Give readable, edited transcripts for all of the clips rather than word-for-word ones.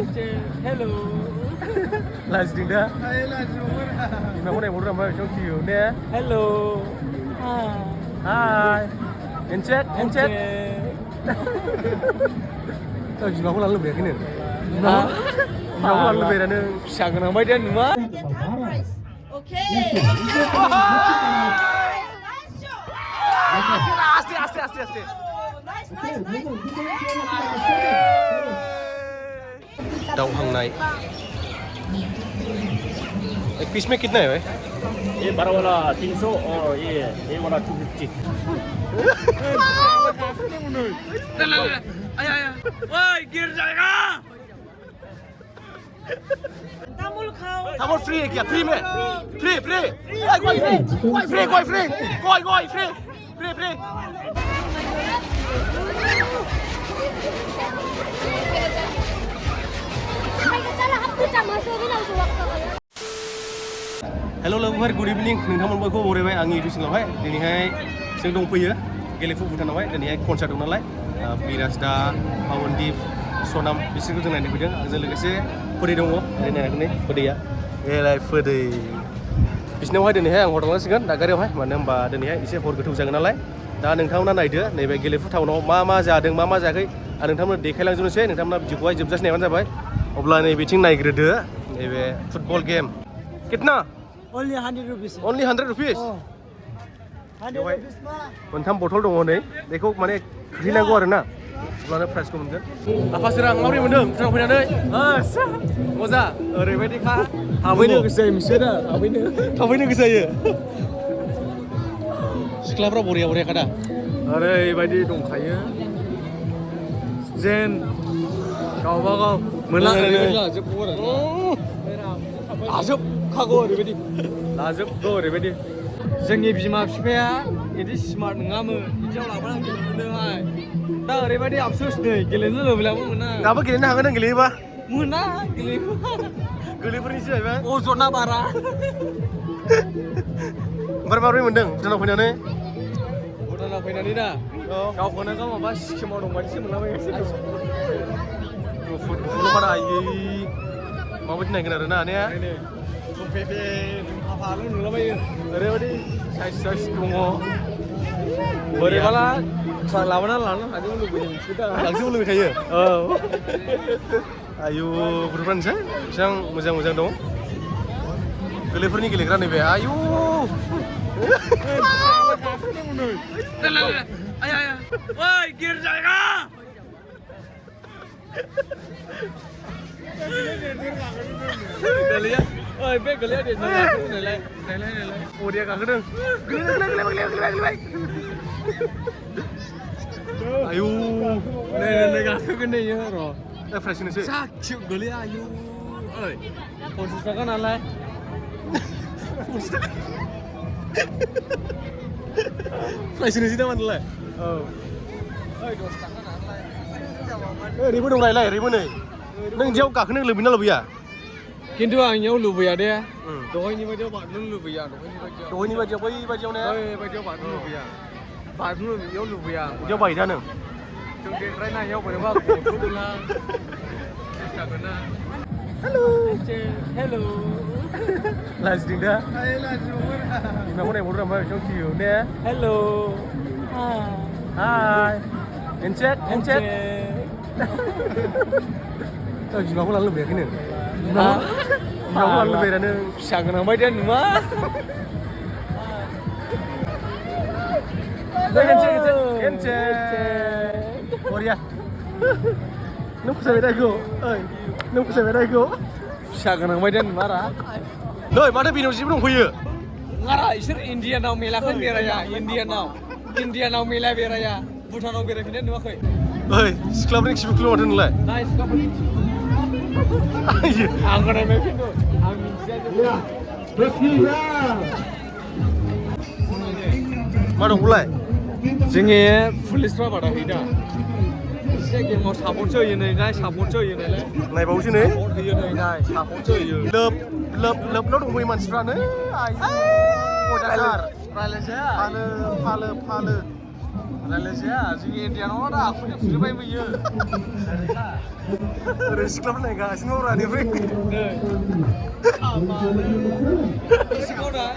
Hello. Lanjut dah. Gimana mau naik motor sama Shong Kiu nih? Hello. Hai. Encet. Oh, gimana aku lalu biar gini? Gimana aku lalu biar nih? Siapa yang main dia numa? Okay. Asti. Nice. Đậu hằng này. Cái piece में कितना है भाई? ये बड़ा वाला 300 और ये वाला 250. Woi, गिर जाएगा. Tamol free क्या? Free में? Free. Coi free. Free. Hello लोगोफोर गुड इभिनिं नोंथांमोन बयखौबो बरायबाय आंनि इउटुब चेनेलावहाय दिनैहाय जों दंफैयो गेलेफु भुटानावहाय दिनैहाय कनसार्ट दं नालाय बिराज दा पावनदीप सनाम बिसोरखौ जों नायनो फैदों आंजों लोगोसे फोदै दङ ओरै नायनानै फोदैया एलाय फोदै बिसिनावहाय दिनैहाय आं हर थांनांसिगोन दा गारियावहाय मानो होनबा दिनैहाय एसे हर गोथौ जागोन नालाय दा नोंथांमोना नायदो नैबे गेलेफु टाउनाव मा जादों मा जायाखै आं नोंथांमोननो देखायलांजोबनोसै नोंथांमोना भिडिअखौहाय जोबजासे नायबानो जाबाय अब्ला नैबेथिं नायग्रोदो नैबे फुटबल गेम कितना Only 100 rupees. Only 100 rupees. 100 rupees ma. मोनथाम बथल दङ नै बेखौ माने खोख्लैनांगौ आरोना अब्लानो प्राइजखौ मोनगोन आफा सोरां माबोरै मोनदों भुटानाव फैनानै मजा ओरैबायदिखा थाबैनो गोसो जायो बिसोरो थाबैनो गोसो जायो सिख्लाफ्रा बरिया खादा ओरैबायदि दंखायो जेन गावबा गाव लाजोबगौ ओरैबायदि जोंनि बिमा बिफाया बिदि स्मार्ट नङामोन बिदियाव लाबोना गेलेहोदोंहाय दा ओरैबायदि आफसोस नै गेलेनो लुबैलाबो मोना दाबो गेलेनो हागोन नों गेलेयोबा मोना गोरलैफोरनिसो जाहैबाय अजना बारा ओमफ्राय माबोरै मोनदों भुटानाव फैनानै दा गावखौनो गाव माबा सिक्किमाव दं बायदिसो मोनलाबायगासिनो गुफुर बारा आयै माबायदि नायगोन आरोना आनैया हाफाल' नुलाबायो ओरैबायदि साइज दङ बोरैबाला लाबोना लानो हाजोबो लांजोबो लुबैखायो औ आयु गथ'फ्रानोसै बेसेबां मोजां दं गोरलैफोरनि गेलेग्रा नैबे आयु ओइ गिर जाएगा गलिया ओइ बे गलिया दे नायलाय बरिया गाखोदों गोलैबाय आयु नै गाखोगोन नै र' प्राइजनोसै साखिउ गलिया आयु ओइ 50 थाखा नालाय 50 थाखा प्राइजनोसै नामा नालाय औ ओइ 10 थाखा नालाय ओरैबो दं नायलाय ओरैबो नै नों जेयाव गाखोनो लुबैना लुबैया खिन्थु आं इयाव लुबैया दे दहायनि बायदियाव बारनो लुबैया दहायनि बायदियाव बै बायदियाव ने बायदियाव बारनो लुबैया बारनो इयाव लुबैया बिदियाव बायो दा नों जों देरद्रायना इयाव बोरैबा गथ'बोला जागोनना हेलौ लाजिदों दा बिमाखौ नायहरदों ओमफ्राय Shong Kiu ने हेलौ हाय एनचेट बिमाखौ लानो लुबैयाखै नों बिमाखौ लानो लुबैया नों फिसा गोनां बायदिया नुवा बरिया नों फसायबाय दायखौ नों फसायबाय दायखौ फिसा गोनां बायदिया नुवारा नै माथो बेनाव जेबो दंफैयो नङारा इसोर इण्डियानाव मेलाखौनो बेराया इण्डियानाव मेला बेराया भुटानाव बेरायफैनाय नुवाखै ओइ सिख्लाफोरनि खिबुखौल' माथो नोंलाय आं गनायबाय खिन्थु आं मिथिया मा दंखौलाय जोंनि पुलिसफ्रा बादा होयो दा एसे गेमाव सापर्टसो होयो नै सापर्टसो होयो नालाय नायबावसै नै सापर्ट होयो नै सापर्टसो होयो लोबल' दंफैयो मानसिफ्रानो अयथासार रायलायजाया फालो रायलायजाया जोंनि इण्डियानाव दा आखुनि फुजोबबाय बैयो ओरै सिख्लाफोर नायगासिनो रानिफ्राय एसेखौ नाय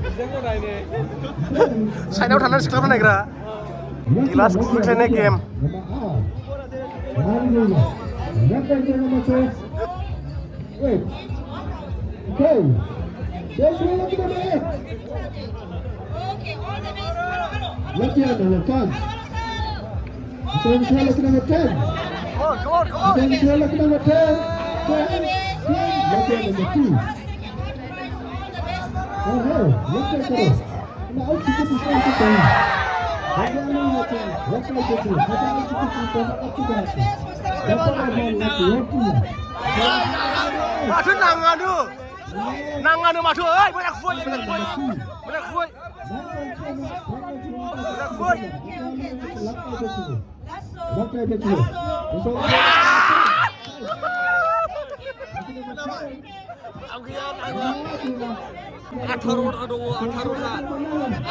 एसेखौ नायनो साइडआव थानानै सिख्लाफोर नायग्रा गिलास खुबैख्लायनाय गेम माथो नाङानो माथो ओइ मोजां खुबै Atharota dong, Atharota.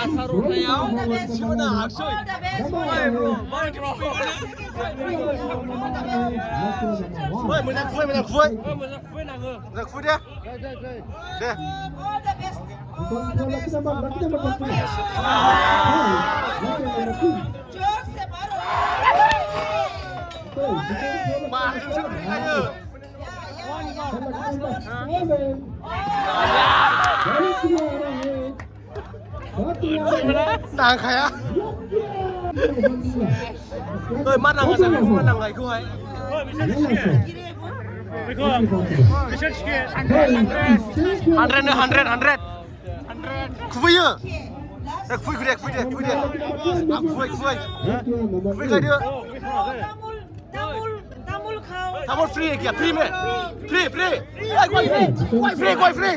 Atharotayau siapa aksoi? Woi, mana kuy dia. Deh. Nàng khai á? Ơi mắt nàng sao không mắt nàng này không ấy? Hundred. Khuy à? Khuy cái đưa. Tamul free kìa, free mẹ. Free. Quay free.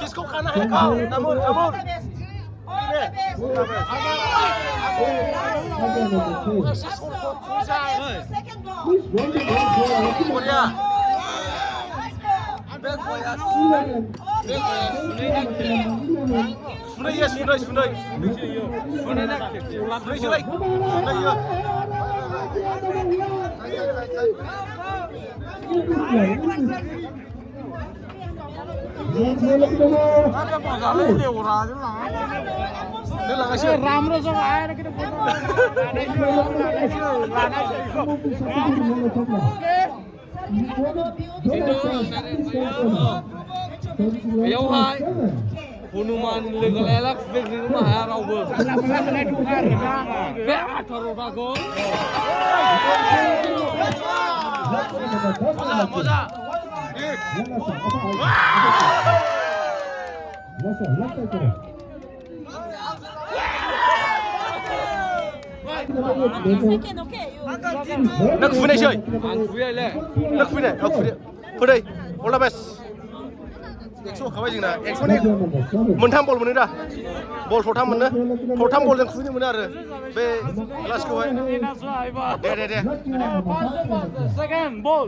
Kisko kana hai kau? Tamul. Beauhai Hunuman legalelak begini mah rauber. Be Atharota go. Moza. Nak khuy này chơi. Nak khuy này. Thôi đây. All the best. Exo खाबाय जोंना एक्स'नि मोनथाम बल mono दा बल थरथाम बलजों खुबैनो mono आरो बे ग्लासखौहाय दे Second ball.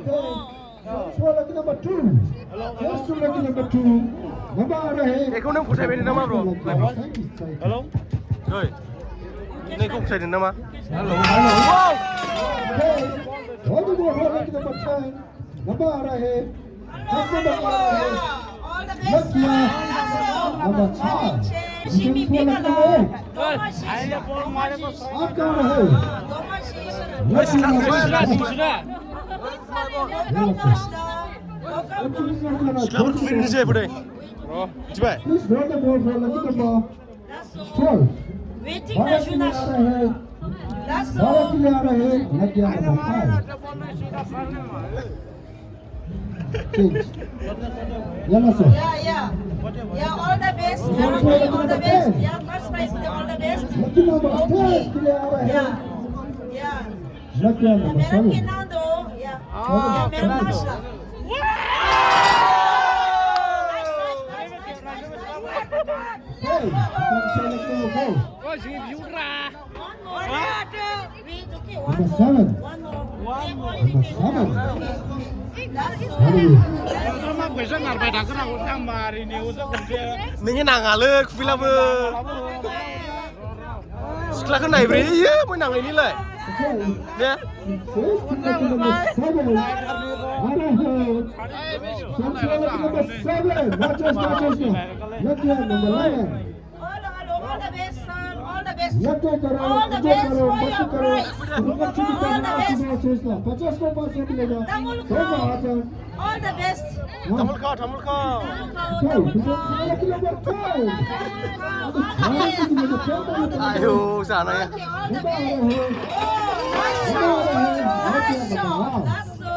बेखौ नों फसायबायदों नामा ब्र Hello. ओइ नोंखौ फसायदों नामा Siapa kufiri saya pada? Coba. Waiting the Junas. Yeah, all the best. All the best. Yeah, first prize all the best. Okay. Yeah. Meron Kinando. Yeah. Meron Masla. Nice. okay. Number 7. One more. Number 7. That's Nengnya nangalı kufilamu. Setelah kena ibri, iya mau nang ini lah. Ya. all the best, son. All the best. All the best for your prize. All the best. Tamul kau. Ayo sana ya. All the best. Nice shot. That's so.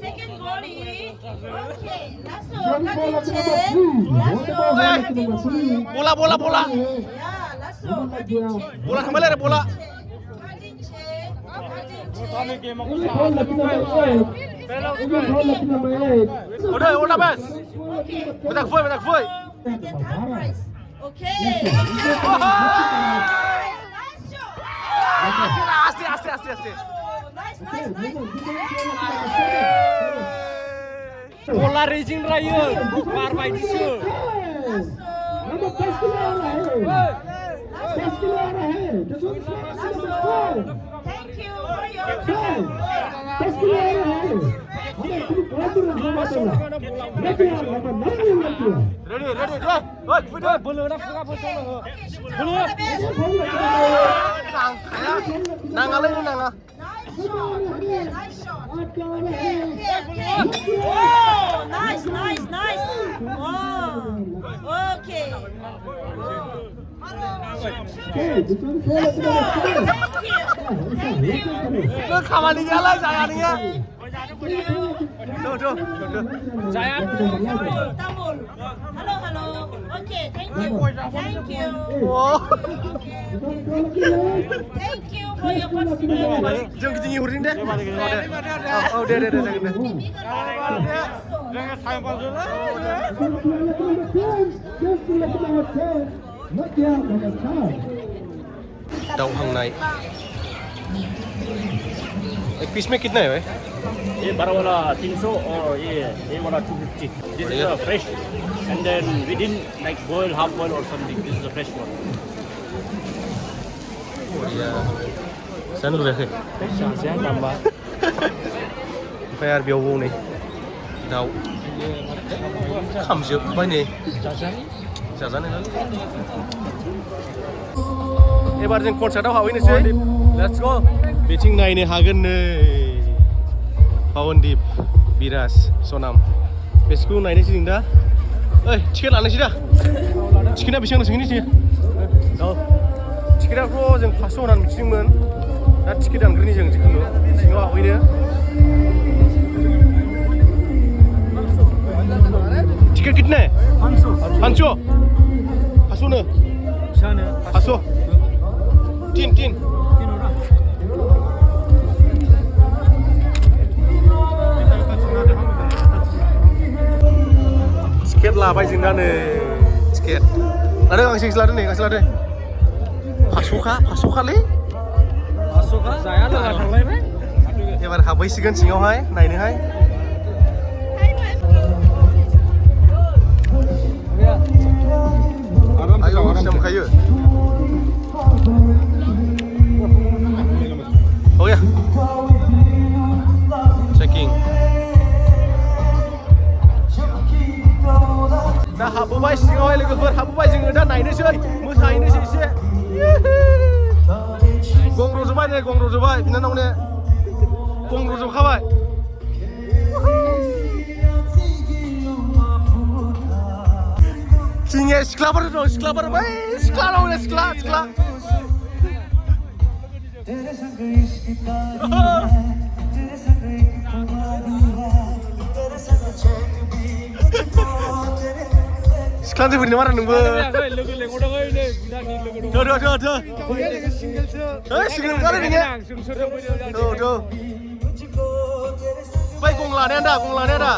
Second volley. Okay. That's so. Bola. Yeah, that's so. Bola kembali ada bola. Udah bes. Betak foi. Okay. Asti. Nice. Bola racing raya, bar by disu. Thank you for your Ready. Woi, video. Bola dah suka pasal. all the best. Nangalı ini nanga. Nice shot. Okay. Oh, nice. Oh, okay. Thank you. Lu kamaninya lah sayangannya. Tuh. Saya. Tamul. Hello. Okay, thank you. Oh. Thank you for your participation. Jom kita nyihurin deh. Oh, Đậu hàng này. Piece में कितना है भाई? ये बड़ा वाला 300 और ये वाला 250. This is a fresh, and then within like boil, half boil or something. This is a fresh one. Saan lu rek? Saya tambah. Phải biểu vô này. Đậu. Khăm rượu bay này. Jajan ini. Ebar जों कनसार्टआव हाबहैनोसै. Let's go. बिथिं नायनो हागोन नै. पावनदीप, बिराज, सनाम. बेसखौ नायनोसै जों दा. ओइ, ticket लानोसै दा. टिकेटआ बेसेबां नोंसोरनि टिकेट? औ. टिकेटआथ' जों 500 होननानै मिथिदोंमोन. दा टिकेट दानग्रोनि जों जिखुनु सिङाव हाबहैनो. टिकेट कितने? 500. 500 नो. 500. Tin. Tiket laबाय जों दा नै tiket. Laदों गांसे लादों नै गांसे लादों. 500खालै. 500 saya lah थांलायबाय. एबार हाबहैसिगोन सिङावहाय नायनोहाय. Ayo, siapa kayu? Oh ya. Checking. Dah habubai siङावहाय लोगोफोर हाबबाय जोङो दा नायनोसै मोसाहैनोसै एसे. गं रज'बाय बिनानावनो. गं रज'खाबाय. Kingnya siklabar dong, baik, sikla. Siklan tuh bener nunggu. Tuh. Single kali nih ya. Tuh. Baik, gong lane ada.